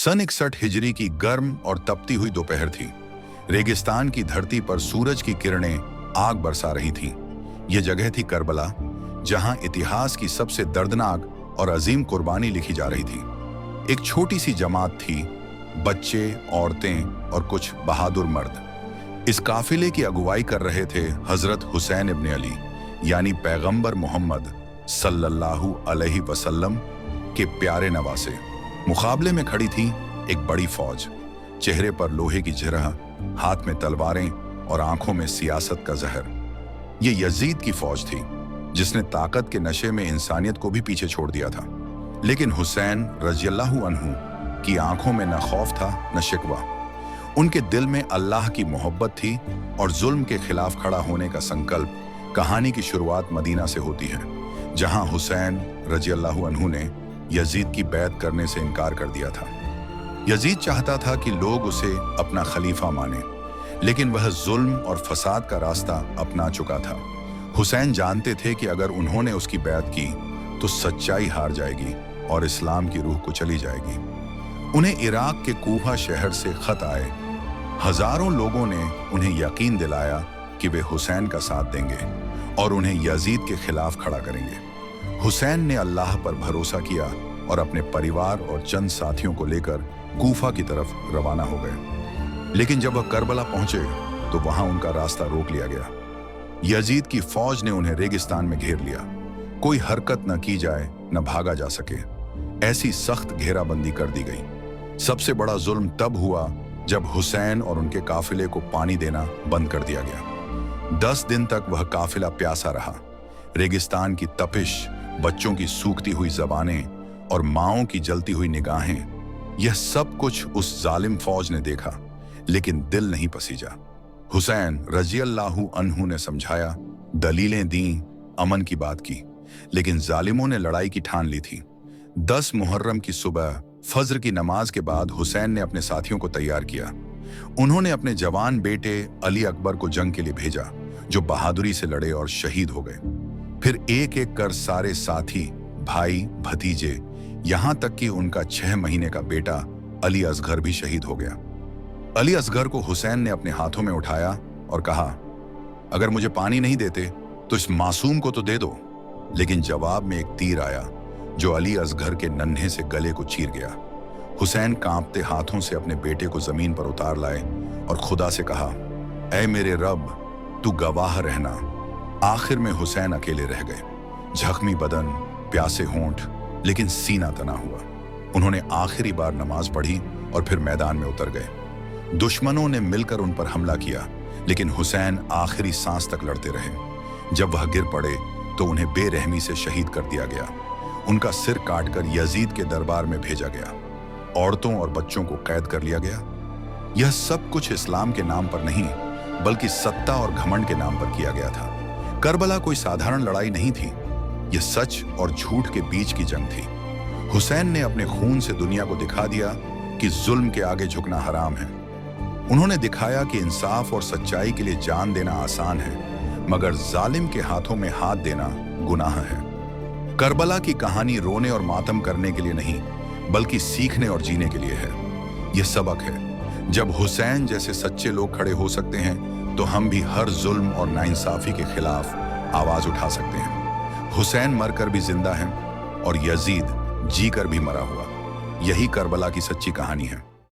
सन 61 हिजरी की गर्म और तपती हुई दोपहर थी। रेगिस्तान की धरती पर सूरज की किरणें आग बरसा रही थीं। यह जगह थी करबला, जहां इतिहास की सबसे दर्दनाक और अजीम कुर्बानी लिखी जा रही थी। एक छोटी सी जमात थी, बच्चे, औरतें और कुछ बहादुर मर्द। इस काफिले की अगुवाई कर रहे थे हजरत हुसैन इब्न अली, यानी पैगंबर मोहम्मद सल्लल्लाहु अलैहि वसल्लम के प्यारे नवासे। मुकाबले में खड़ी थी एक बड़ी फौज, चेहरे पर लोहे की झिरह, हाथ में तलवारें और आंखों में सियासत का जहर। ये यजीद की फौज थी, जिसने ताकत के नशे में इंसानियत को भी पीछे छोड़ दिया था। लेकिन हुसैन रज़ियल्लाहु अन्हु की आंखों में न खौफ था न शिकवा। उनके दिल में अल्लाह की मोहब्बत थी और जुल्म के खिलाफ खड़ा होने का संकल्प। कहानी की शुरुआत मदीना से होती है, जहां हुसैन रज़ियल्लाहु अन्हु ने यजीद की बैत करने से इनकार कर दिया था। यजीद चाहता था कि लोग उसे अपना खलीफा माने, लेकिन वह जुल्म और फसाद का रास्ता अपना चुका था। हुसैन जानते थे कि अगर उन्होंने उसकी बैत की तो सच्चाई हार जाएगी और इस्लाम की रूह कुचली जाएगी। उन्हें इराक के कूफा शहर से खत आए। हजारों लोगों ने उन्हें यकीन दिलाया कि वे हुसैन का साथ देंगे और उन्हें यजीद के खिलाफ खड़ा करेंगे। हुसैन ने अल्लाह पर भरोसा किया और अपने परिवार और चंद साथियों को लेकर कूफा की तरफ रवाना हो गए। लेकिन जब वह करबला पहुंचे तो वहां उनका रास्ता रोक लिया गया। यजीद की फौज ने उन्हें रेगिस्तान में घेर लिया। कोई हरकत न की जाए, न भागा जा सके, ऐसी सख्त घेराबंदी कर दी गई। सबसे बड़ा जुल्म तब हुआ जब हुसैन और उनके काफिले को पानी देना बंद कर दिया गया। 10 दिन तक वह काफिला प्यासा रहा। रेगिस्तान की तपिश, बच्चों की सूखती हुई जबानें और माओं की जलती हुई निगाहें, यह सब कुछ उस जालिम फौज ने देखा, लेकिन दिल नहीं पसीजा। हुसैन रज़ियल्लाहु अन्हु ने समझाया, दलीलें दी, अमन की बात की, लेकिन जालिमों ने लड़ाई की ठान ली थी। 10 मुहर्रम की सुबह फज्र की नमाज के बाद हुसैन ने अपने साथियों को तैयार किया। उन्होंने अपने जवान बेटे अली अकबर को जंग के लिए भेजा, जो बहादुरी से लड़े और शहीद हो गए। फिर एक एक कर सारे साथी, भाई, भतीजे, यहां तक कि उनका 6 महीने का बेटा अली असगर भी शहीद हो गया। अली असगर को हुसैन ने अपने हाथों में उठाया और कहा, अगर मुझे पानी नहीं देते तो इस मासूम को तो दे दो। लेकिन जवाब में एक तीर आया जो अली असगर के नन्हे से गले को चीर गया। हुसैन कांपते हाथों से अपने बेटे को जमीन पर उतार लाए और खुदा से कहा, ऐ मेरे रब, तू गवाह रहना। आखिर में हुसैन अकेले रह गए, जख्मी बदन, प्यासे होंठ, लेकिन सीना तना हुआ। उन्होंने आखिरी बार नमाज पढ़ी और फिर मैदान में उतर गए। दुश्मनों ने मिलकर उन पर हमला किया, लेकिन हुसैन आखिरी सांस तक लड़ते रहे। जब वह गिर पड़े तो उन्हें बेरहमी से शहीद कर दिया गया। उनका सिर काटकर यजीद के दरबार में भेजा गया। औरतों और बच्चों को कैद कर लिया गया। यह सब कुछ इस्लाम के नाम पर नहीं, बल्कि सत्ता और घमंड के नाम पर किया गया था। करबला कोई साधारण लड़ाई नहीं थी, यह सच और झूठ के बीच की जंग थी। हुसैन ने अपने खून से दुनिया को दिखा दिया कि जुल्म के आगे झुकना हराम है। उन्होंने दिखाया कि इंसाफ और सच्चाई के लिए जान देना आसान है, मगर जालिम के हाथों में हाथ देना गुनाह है। करबला की कहानी रोने और मातम करने के लिए नहीं, बल्कि सीखने और जीने के लिए है। यह सबक है, जब हुसैन जैसे सच्चे लोग खड़े हो सकते हैं तो हम भी हर जुल्म और नाइंसाफी के खिलाफ आवाज उठा सकते हैं। हुसैन मरकर भी जिंदा है और यजीद जीकर भी मरा हुआ। यही करबला की सच्ची कहानी है।